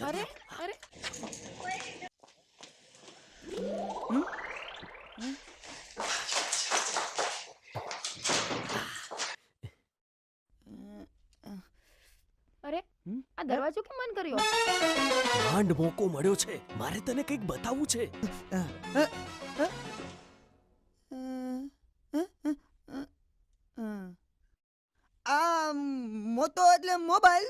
અરે અરે અરે આ દરવાજો કેમ બંધ કર્યો? માંડ મોકો મળ્યો છે, મારે તને કંઈક બતાવવું છે. આ મોટો એટલે મોબાઈલ.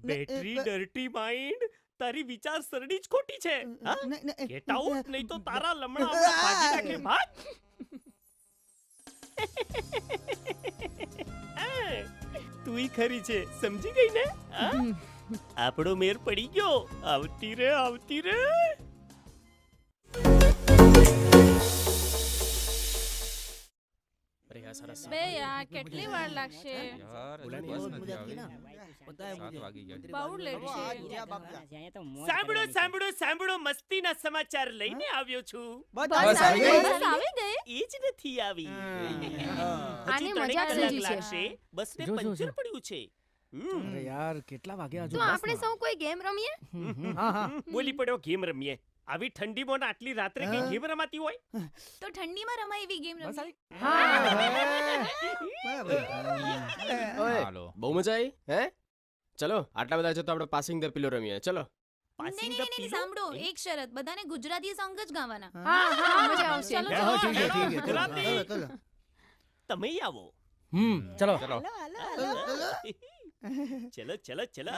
બેટરી ડર્ટી માઇન્ડ, તારી વિચારસરણી જ ખોટી છે. ગેટ આઉટ, નહીં તો તારા લમણા ભાગી નાખે. ભાગ. તુંય ખરી છે, સમજી ગઈ ને? આપણો મેર પડી ગયો. આવતી રે, આવતી રે. બે યાર કેટલી વાર લાગશે? બહુ લેટ છે. સાંભળો સાંભળો સાંભળો, મસ્તીના સમાચાર લઈને આવ્યો છું. બસ આવી ગઈ. એ જ નથી આવી. આની હજી મજા 3 જ કલાક છે. લાગશે. બસને પંચર પડ્યું છે. અરે યાર કેટલા વાગ્યા તો આપણે સૌ કોઈ ગેમ રમીએ? બોલી પડ્યો ગેમ રમીએ. આવી ઠંડીમાં આટલી રાત્રે કઈ ગેમ રમાતી હોય? તો ઠંડીમાં રમાય એવી ગેમ રમીએ. બહુ મજા આવી હે? ચલો આટલા બધા છો તો આપણે પાસિંગ ધ પિલો રમીએ. ચલો. Passing the pillow? સાંભળો, એક શરત, બધાને ગુજરાતી સોંગ જ ગાવાના. મજા આવશે. ગુજરાતી. તમે આવો. ચલો ચલો. ચલો ચલો ચલો.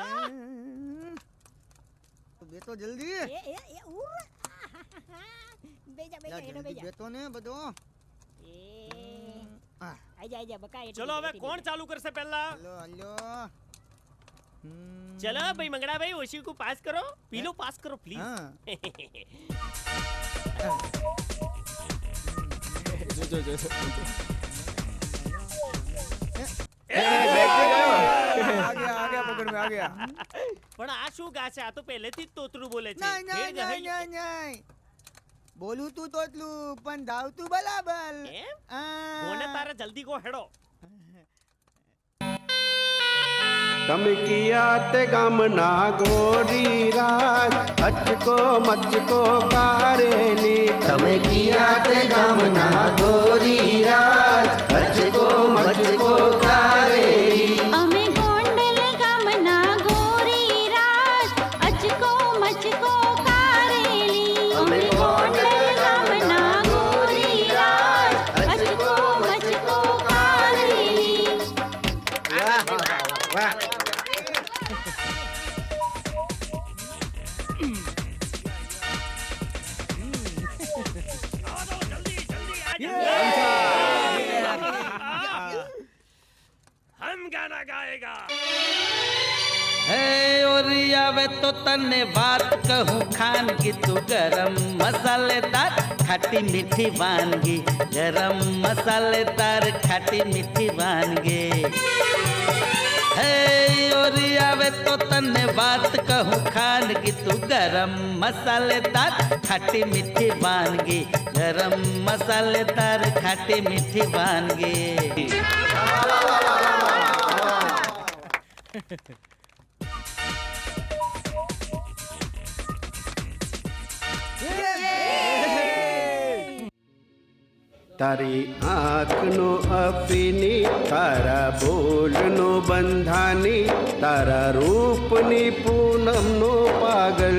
બેતો જલ્દી. બેતો ને બધો. ચલો હવે કોણ ચાલુ કરશે પહેલા? Hello hello. ચલો ભાઈ મંગળા ભાઈ, ઓશી કો પાસ કરો. પીલો પાસ કરો પ્લીઝ. જો જો જો. પણ આ શું ગા છે? આ તો પહેલેથી જ તોતરું બોલે છે. નહીં બોલું તું તોતલું પણ ધાવતું બરાબર. એમ? કોને તારે જલ્દી કો હેડો. તમે કિયા તે ગામના ગોરી રાજ, અચકો મચકો કારેલી. તમે કિયા તે ગામના ગોરી રાજ, અચકો મચકો કારેલી. અમે ગોંડલ ગામના ગોરી રાજ, અચકો મચકો કારેલી. અમે ગોંડલ ગામના ગોરી રાજ, અચકો મચકો કારેલી. વાહ. हम गाना गाएगा. હે ઓરી આવે તો તને વાત કહું, ખાનગી તું ગરમ મસાલેદાર ખાટી મીઠી વાનગી. ગરમ મસાલેદાર ખાટી મીઠી વાનગી. હે ઓરી આવે તો તને વાત કહું, ખાનગી તું ગરમ મસાલેદાર ખાટી મીઠી વાનગી. ગરમ મસાલેદાર ખાટી મીઠી વાનગી. તારી આંખનો અફીની, તારા બોલનો બંધાની, તારા રૂપની પૂનમનો પાગલ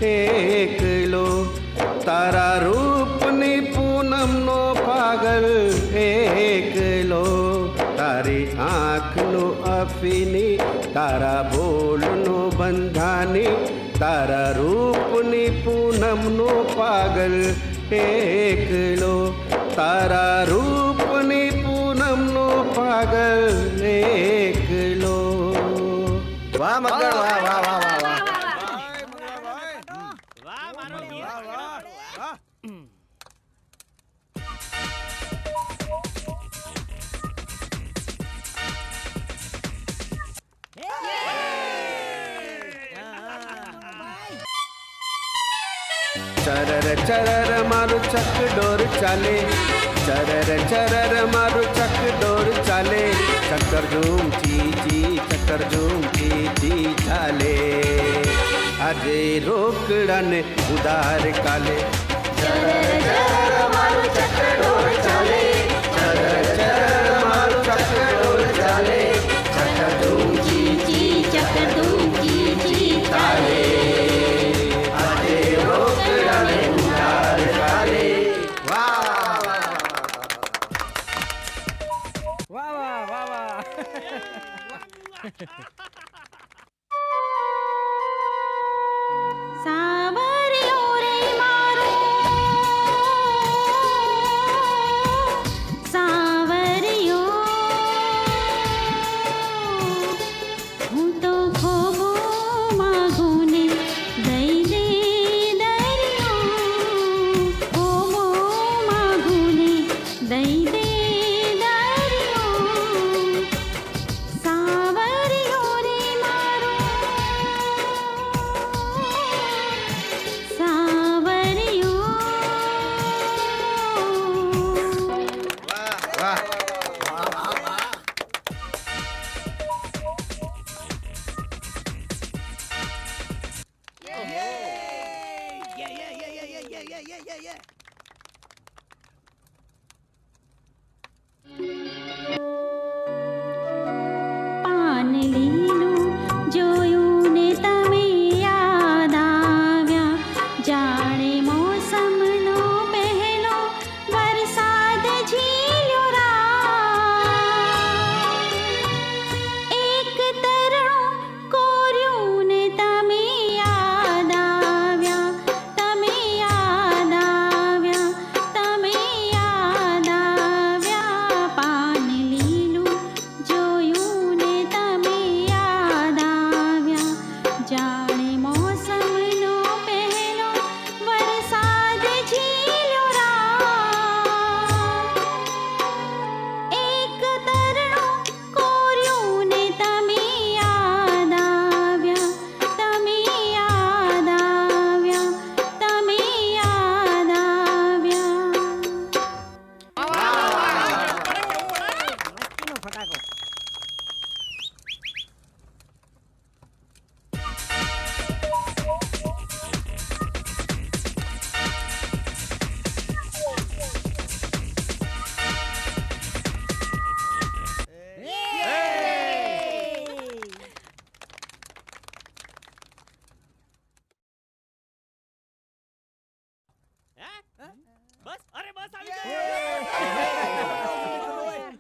એકલો. તારા રૂપની પૂનમનો પાગલ એકલો. તારી આંખનો અફીની, તારા બોલનો બંધાની, તારા રૂપની પૂનમનો પાગલ એકલો. તારા રૂપની પૂનમનો પાગલ એકલો. વાહ મંગળ, વાહ વાહ વાહ વાહ વાહ. વાહ મારો વીર. ચરર ચરર મારું ચકડોર ચાલે, ચરર ચરર મારું ચકડોર ચાલે, ચક્કર ઝૂમ ચી ચી ચક્કર ઝૂમ ચી ચી ચાલે. આજે રોકડા ને ઉધાર કાલે. ચરર ચરર મારું ચકડોર ચાલે, ચરર ચરર મારું ચકડોર ચાલે, ચક્કર ઝૂમ ચી ચી ચક્કર ઝૂમ ચી ચી ચાલે. આજે રોકડા ને ઉધાર કાલે. વાહ વાહ વાહ વાહ વાહ. સાવરિયો રે મારો સાવરિયો, હું તો ખોબો માગું ને દઈ દે દરિયો, ખોબો માગું ને દઈ દે દરિયો. સાવરિયો રે મારો સાવરિયો. પાન લીલું જોયું ને તમે યાદ આવ્યા, જાણે મોસમનો પહેલો વરસાદ ઝીલ્યો રાત. એક તરણું કોર્યું ને તમે યાદ આવ્યા, તમે યાદ આવ્યા, તમે યાદ આવ્યા. પાન લીલું જોયું ને તમે યાદ આવ્યા, જાણે મોસમનો પહેલો વરસાદ ઝીલ્યો રાત. એક તરણું કોર્યું ને તમે યાદ આવ્યા, તમે યાદ આવ્યા, તમે યાદ આવ્યા. ફટાકો. બસ અરે બસ આવી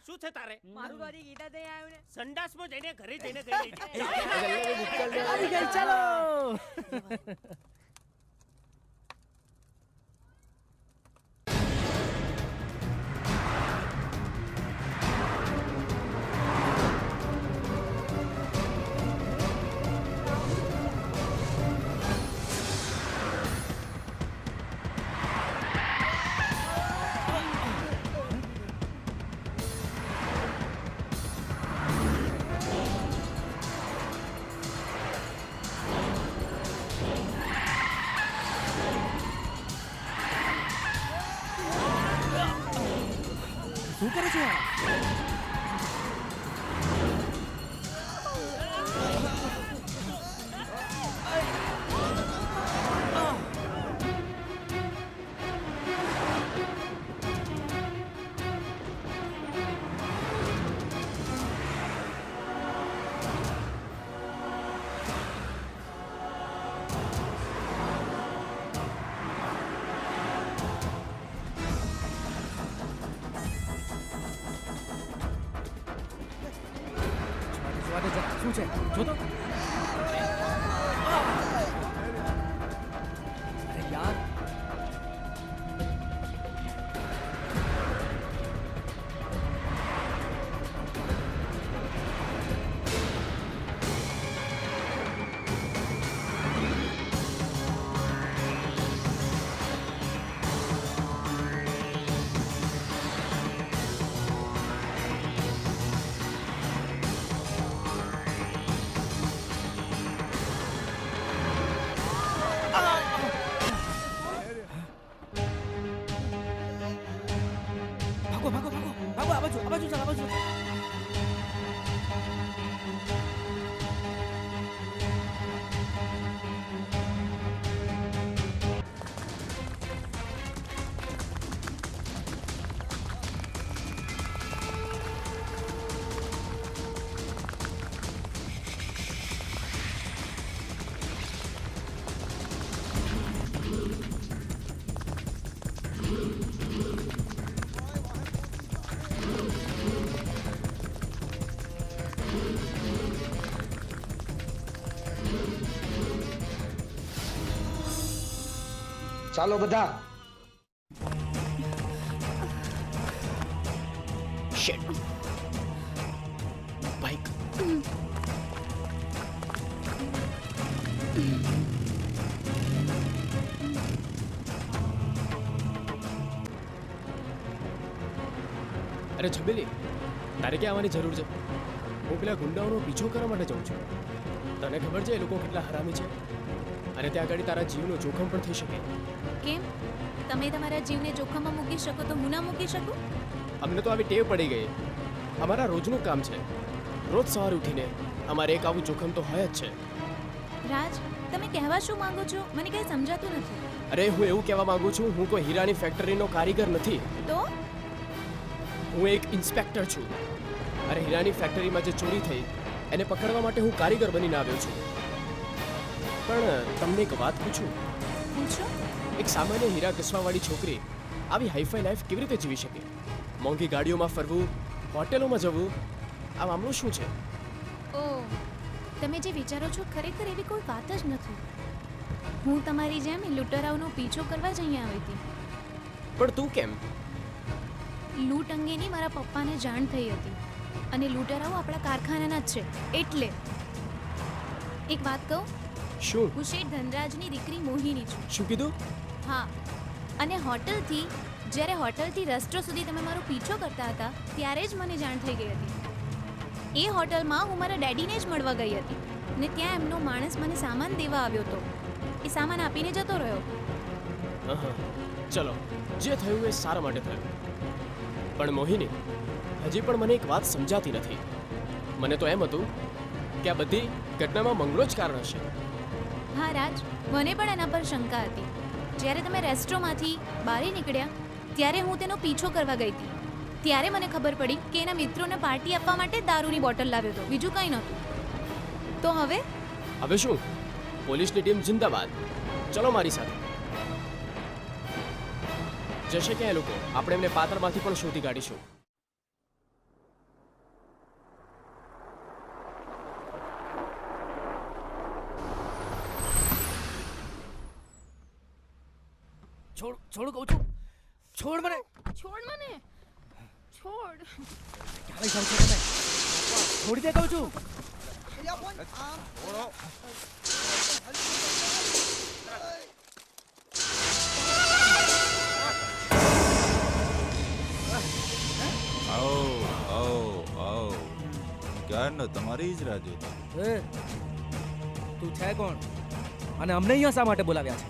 શું છે તારે? મારું બારી ગીતા દઈ આવ્યો ને. સંડાસમાં જઈને ઘરે જઈને ગઈ લેજે. આવી ગઈ, ચાલો. શું કરે છે? શું છે જો તો. અરે યાર, ચાલો બધા. શિટ બાઈક અરે છબીલી, તારે ક્યાં આવવાની જરૂર છે? હું પેલા ગુંડાઓનો પીછો કરવા માટે જાઉં છું. તને ખબર છે એ લોકો કેટલા હરામી છે? અને ત્યાં આગળ તારા જીવનો જોખમ પણ થઈ શકે. કેમ તમે તમારા જીવને જોખમમાં મૂકી શકો તો હું ના મૂકી શકું? અમને તો આવી ટેવ પડી ગઈ. અમારા રોજનું કામ છે. રોજ સવારે ઉઠીને અમારે એક આવું જોખમ તો હોય જ છે. રાજ, તમે કહેવા શું માંગો છો? મને કંઈ સમજાતું નથી. અરે હું એવું કહેવા માંગુ છું, હું કોઈ હીરાની ફેક્ટરીનો કારીગર નથી. તો હું એક ઇન્સ્પેક્ટર છું. અરે હીરાની ફેક્ટરીમાં જે ચોરી થઈ એને પકડવા માટે હું કારીગર બનીને આવ્યો છું. પણ તમને એક વાત પૂછું? પૂછો. એક સામાન્ય હીરા ઘસવાવાળી છોકરી આવી હાઈફાઈ લાઈફ કેવી રીતે જીવી શકે? મોંઘી ગાડીઓમાં ફરવું, હોટેલોમાં જવું, આ મામલો શું છે? ઓ, તમે જે વિચારો છો ખરેખર એવી કોઈ વાત જ નથી. હું તમારી જેમ લૂંટરાઓનો પીછો કરવા જ અહીંયા આવી હતી. પણ તું કેમ? લૂંટ અંગેની મારા પપ્પાને જાણ થઈ હતી અને લૂંટરાઓ આપણા કારખાનાના જ છે. એટલે એક વાત કહું, શું? હું શેઠ ધનરાજની દીકરી મોહિની છું. શું કીધું? હા, અને જ્યારે હોટલથી રેસ્ટોરન્ટ સુધી તમે મારો પીછો કરતા હતા ત્યારે જ મને જાણ થઈ ગઈ હતી. એ હોટલમાં હું મારા ડેડીને જ મળવા ગઈ હતી ને ત્યાં એમનો માણસ મને સામાન દેવા આવ્યો હતો. એ સામાન આપીને જતો રહ્યો. ચલો, જે થયું એ સારા માટે થયું. પણ મોહિની, હજી પણ મને એક વાત સમજાતી નથી. મને તો એમ હતું કે આ બધી ઘટનામાં મંગળો જ કારણ હશે. હા રાજ, મને પણ એના પર શંકા હતી. જ્યારે તમે રેસ્ટોરન્ટમાંથી બહાર નીકળ્યા ત્યારે હું તેનો પીછો કરવા ગઈ હતી. ત્યારે મને ખબર પડી કે એના મિત્રોને પાર્ટી આપવા માટે દારૂની બોટલ લાવ્યો હતો, બીજું કંઈ નહોતું. તો હવે શું? પોલીસની ટીમ જિંદાબાદ. ચલો મારી સાથે. જશે ક્યાં એ લોકો? આપણે એમને પાત્રમાંથી પણ શોધી કાઢીશું. છોડ છોડ કહું છું. છોડ મને. છોડ મને. છોડ. ક્યારે જાવ છો તમે? છોડી દે કહું છું. એલા ફોન આમ ઓળો. ક્યારનો તમારી જ રાહ જોતો. એ તું છે કોણ અને અમને અહીંયા શા માટે બોલાવ્યા છે?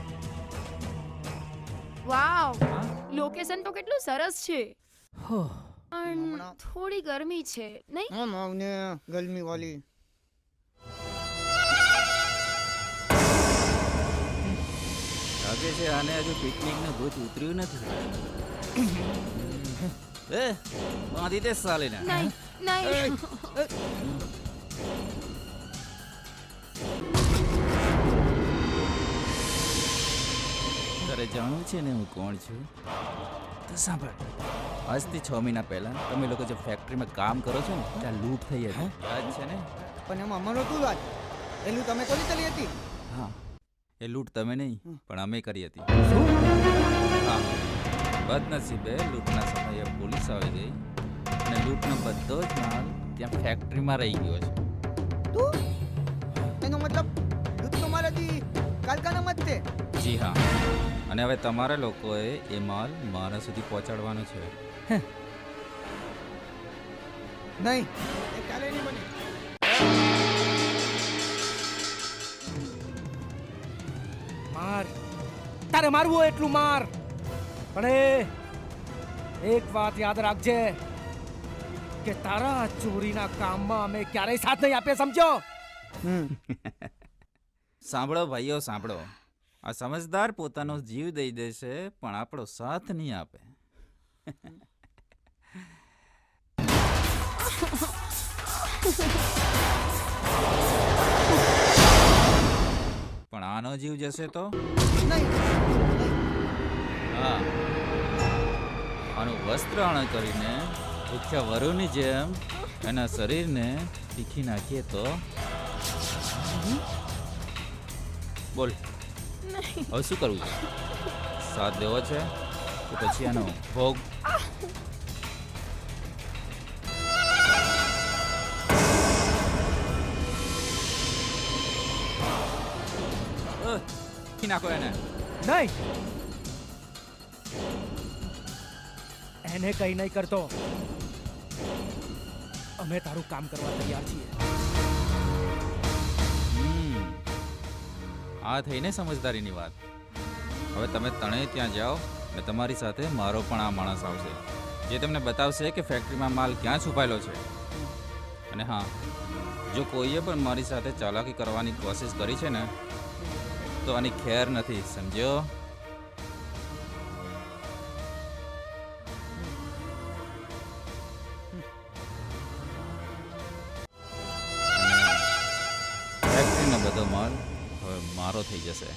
વાવ, લોકેશન તો કેટલું સરસ છે. હો, પણ થોડી ગરમી છે નહીં? આમ આવને ગરમી વાલી. લાગે છે આને હજુ પિકનિકનું ભૂત ઉતર્યું નથી. એ બાંધી દે સાલીને. નહીં નહીં. તારે જાણવું છે ને હું કોણ છું? તો સાંભળ, આજથી 6 મહિના પહેલા તમે લોકો જે ફેક્ટરીમાં કામ કરો છો ને ત્યાં લૂંટ થઈ હતી, યાદ છે ને? પણ એમાં અમારો શું વાત? એલું તમે કોની ચલી હતી? હા, એ લૂંટ તમે નહીં પણ અમે કરી હતી. હા, બદનસીબે લૂંટના સમયે પોલીસ આવી ગઈ અને લૂંટનો બધો જ માલ ત્યાં ફેક્ટરીમાં રહી ગયો છે. તું એનો મતલબ લૂંટ તો મારાથી કારખાનામાં જ છે. જી હા, અને હવે તમારા લોકોએ એ માલ મારા સુધી પહોંચાડવાનો છે. નહીં, એ ક્યારે નહીં બને. માર. તારે મારવું હોય એટલું માર. પણ એક વાત યાદ રાખજે કે તારા ચોરીના કામમાં અમે ક્યારેય સાથ નહીં આપીએ, સમજો? સાંભળો ભાઈઓ, સાંભળો. આ સમજદાર પોતાનો જીવ દઈ દેશે પણ આપણો સાથ નહીં આપે. પણ આનો જીવ જશે તો? હા, આનું વસ્ત્ર હરણ કરીને ભૂખ્યા વરુની જેમ એના શરીરને તીખી નાખીએ તો? બોલ, હવે શું કરવું છે? સાથ દેવો છે કે પછી આનો ભોગ? નાખો એને. નહીં, એને કઈ નહીં કરતો. અમે તારું કામ કરવા તૈયાર છીએ. આ થઈને સમજદારીની વાત. હવે તમે ત્રણેય ત્યાં જાઓ અને તમારી સાથે મારો પણ આ માણસ આવશે, જે તમને બતાવશે કે ફેક્ટરીમાં માલ ક્યાં છુપાયેલો છે. અને હા, જો કોઈએ પણ મારી સાથે ચાલાકી કરવાની કોશિશ કરી છે ને, તો આની ખેર નથી, સમજ્યો? ફેક્ટરીનો બધો માલ હવે મારો થઈ જશે.